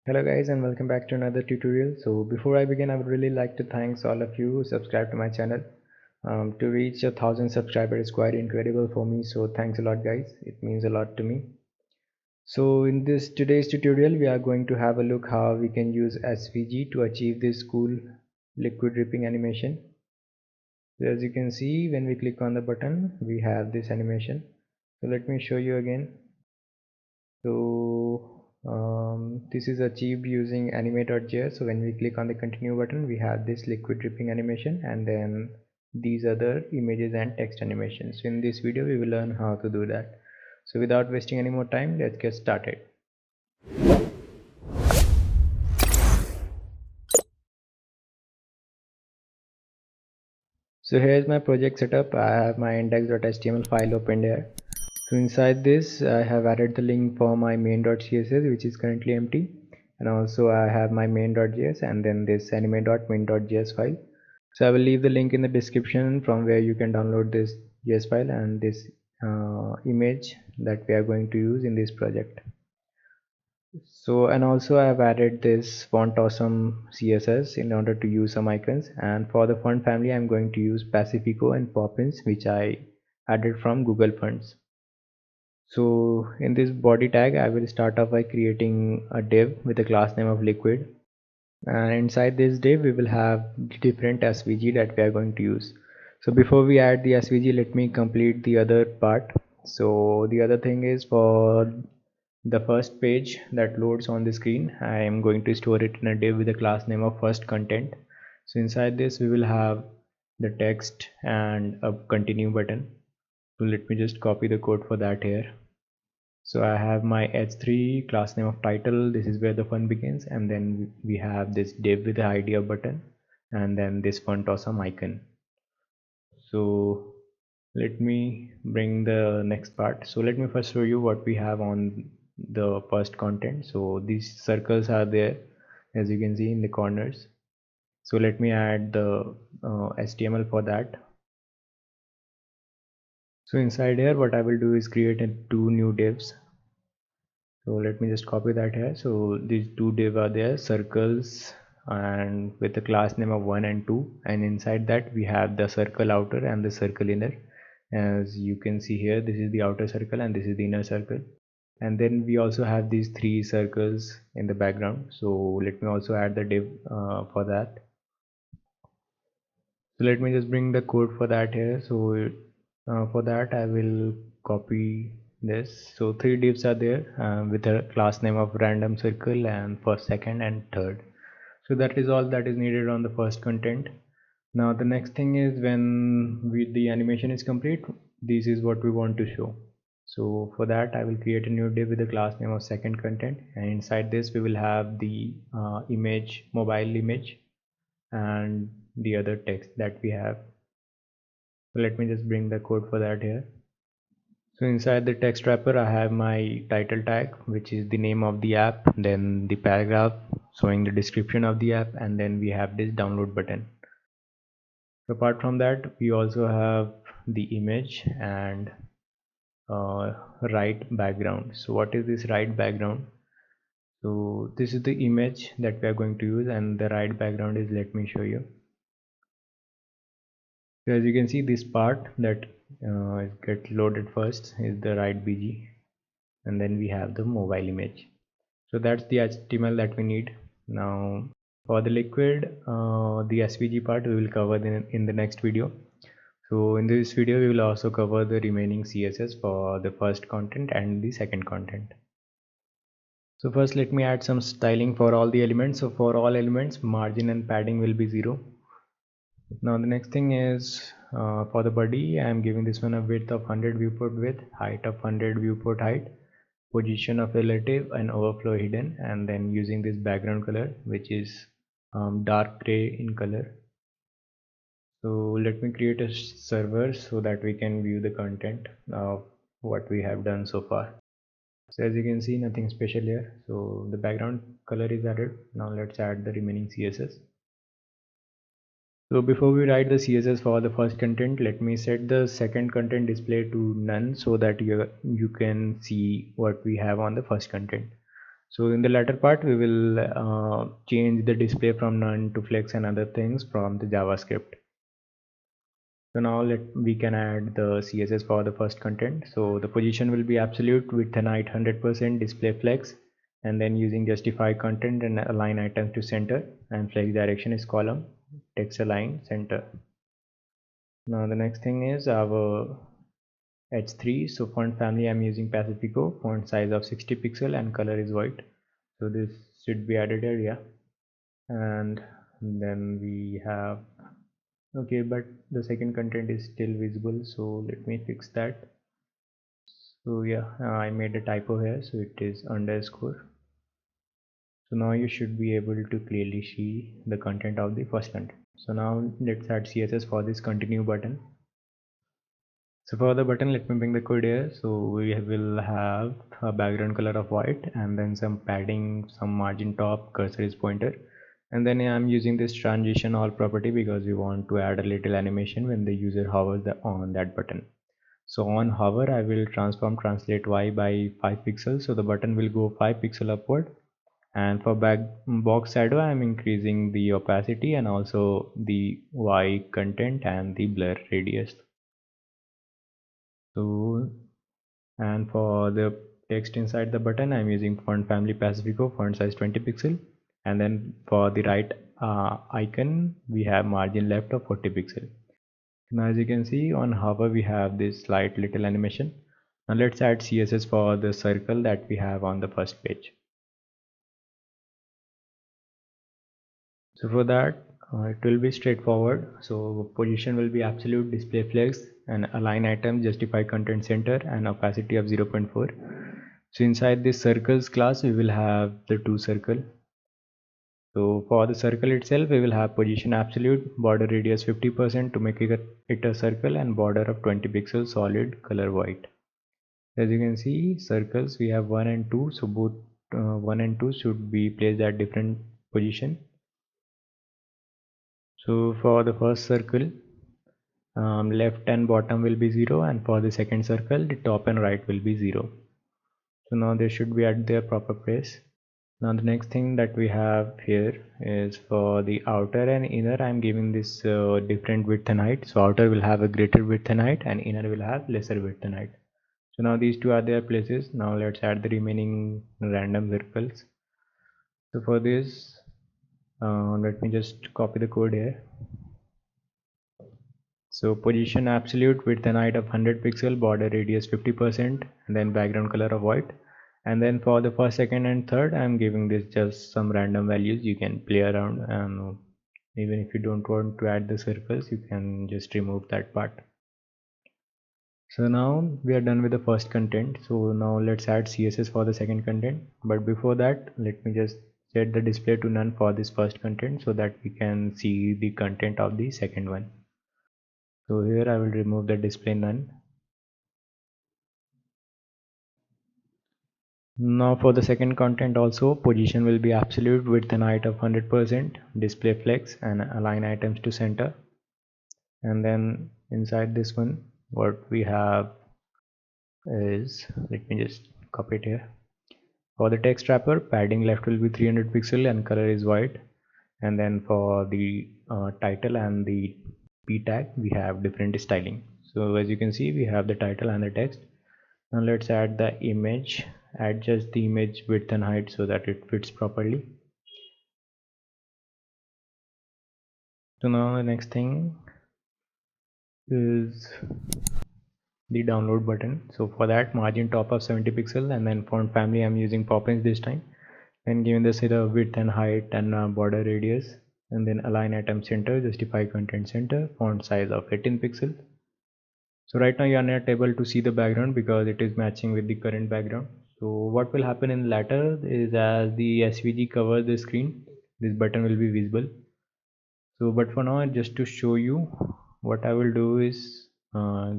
Hello guys and welcome back to another tutorial. So before I begin, I would really like to thank all of you who subscribe to my channel. To reach 1,000 subscribers is quite incredible for me, so thanks a lot guys, it means a lot to me. So in this today's tutorial we are going to have a look how we can use SVG to achieve this cool liquid dripping animation. So as you can see, when we click on the button we have this animation. So let me show you again. So this is achieved using anime.js. So when we click on the continue button, we have this liquid dripping animation and then these other images and text animations. So in this video we will learn how to do that. So without wasting any more time, let's get started. So here's my project setup. I have my index.html file opened here. So inside this I have added the link for my main.css, which is currently empty, and also I have my main.js and then this anime.min.js file. So I will leave the link in the description from where you can download this JS file and this image that we are going to use in this project. So and also I have added this font awesome CSS in order to use some icons, and for the font family I'm going to use Pacifico and Poppins, which I added from Google Fonts. So in this body tag I will start off by creating a div with a class name of liquid, and inside this div we will have different SVG that we are going to use. So before we add the SVG, let me complete the other part. So the other thing is, for the first page that loads on the screen, I am going to store it in a div with a class name of first content. So inside this we will have the text and a continue button. So let me just copy the code for that here. So I have my h3 class name of title, this is where the fun begins, and then we have this div with the idea button and then this font awesome icon. So let me bring the next part. So let me first show you what we have on the first content. So these circles are there, as you can see, in the corners. So let me add the HTML for that. So inside here what I will do is create two new divs. So let me just copy that here. So these two div are there, circles and with the class name of 1 and 2, and inside that we have the circle outer and the circle inner. As you can see here, this is the outer circle and this is the inner circle, and then we also have these three circles in the background. So let me also add the div for that. So let me just bring the code for that here. So for that I will copy this. So three divs are there with a class name of random circle and first, second and third. So that is all that is needed on the first content. Now the next thing is, when the animation is complete, this is what we want to show. So for that I will create a new div with the class name of second content, and inside this we will have the image, mobile image, and the other text that we have. So let me just bring the code for that here. So inside the text wrapper I have my title tag, which is the name of the app, then the paragraph showing the description of the app, and then we have this download button. So apart from that we also have the image and right background. So what is this right background? So this is the image that we are going to use, and the right background is, let me show you. So as you can see, this part that get loaded first is the right BG, and then we have the mobile image. So that's the HTML that we need. Now for the liquid, the SVG part we will cover in the next video. So in this video we will also cover the remaining CSS for the first content and the second content. So first let me add some styling for all the elements. So for all elements, margin and padding will be 0. Now the next thing is, for the body I am giving this one a width of 100 viewport width, height of 100 viewport height, position of relative and overflow hidden, and then using this background color which is dark gray in color. So let me create a server so that we can view the content of what we have done so far. So as you can see, nothing special here. So the background color is added. Now let's add the remaining CSS. So before we write the CSS for the first content, let me set the second content display to none so that you can see what we have on the first content. So in the latter part, we will change the display from none to flex and other things from the JavaScript. So now we can add the CSS for the first content. So the position will be absolute, width and height 100%, display flex, and then using justify content and align items to center, and flex direction is column, text align center. Now the next thing is our H3. So font family I'm using Pacifico, font size of 60 pixel and color is white. So this should be added here, yeah. And then we have, okay, but the second content is still visible, so let me fix that. So yeah, I made a typo here, so it is underscore. So now you should be able to clearly see the content of the first content. So now let's add CSS for this continue button. So for the button, let me bring the code here. So we will have a background color of white and then some padding, some margin top, cursor is pointer. And then I'm using this transition all property because we want to add a little animation when the user hovers on that button. So on hover, I will transform translate Y by 5 pixels. So the button will go 5 pixel upward. And for box shadow, I'm increasing the opacity and also the Y content and the blur radius. So, and for the text inside the button, I'm using font family Pacifico, font size 20 pixel. And then for the right icon, we have margin left of 40 pixel. Now as you can see on hover, we have this slight little animation. Now let's add CSS for the circle that we have on the first page. So for that, it will be straightforward. So position will be absolute, display flex, and align items, justify content center, and opacity of 0.4. So inside this circles class, we will have the two circle. So for the circle itself, we will have position absolute, border radius 50% to make it a circle, and border of 20 pixels, solid, color white. As you can see, circles we have 1 and 2, so both 1 and 2 should be placed at different position. So for the first circle, left and bottom will be 0, and for the second circle, the top and right will be 0. So now they should be at their proper place. Now the next thing that we have here is for the outer and inner, I'm giving this different width and height. So outer will have a greater width and height, and inner will have lesser width and height. So now these two are their places. Now let's add the remaining random circles. So for this, let me just copy the code here. So position absolute, width and height of 100 pixel, border radius 50%, and then background color of white. And then for the first, second, and third, I'm giving this just some random values. You can play around, and even if you don't want to add the circles, you can just remove that part. So now we are done with the first content. So now let's add CSS for the second content. But before that, let me just set the display to none for this first content so that we can see the content of the second one. So here I will remove the display none. Now for the second content also, position will be absolute, width and height of 100%, display flex, and align items to center. And then inside this one, what we have is, let me just copy it here. For the text wrapper, padding left will be 300 pixel and color is white. And then for the title and the p tag, we have different styling. So as you can see, we have the title and the text. Now let's add the image, adjust the image width and height so that it fits properly. So now the next thing is the download button. So for that, margin top of 70 pixel, and then font family I'm using Poppins this time, and given this the width and height and border radius, and then align item center, justify content center, font size of 18 pixel. So right now you are not able to see the background because it is matching with the current background. So what will happen in latter is, as the SVG covers the screen, this button will be visible. So but for now, just to show you, what I will do is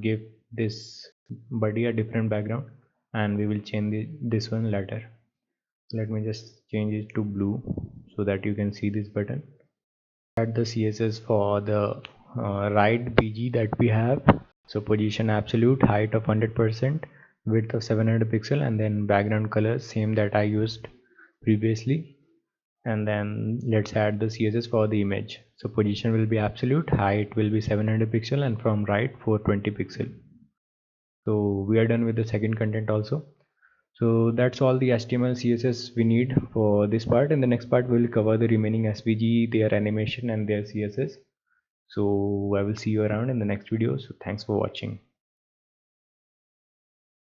give this body a different background, and we will change this one later. Let me just change it to blue so that you can see this button. Add the CSS for the right BG that we have. So position absolute, height of 100%, width of 700 pixel, and then background color same that I used. previously, and then let's add the CSS for the image. So position will be absolute, height will be 700 pixel, and from right 420 pixel. So we are done with the second content also. So that's all the HTML CSS we need for this part. In the next part we'll cover the remaining SVG, their animation and their CSS. So I will see you around in the next video. So thanks for watching.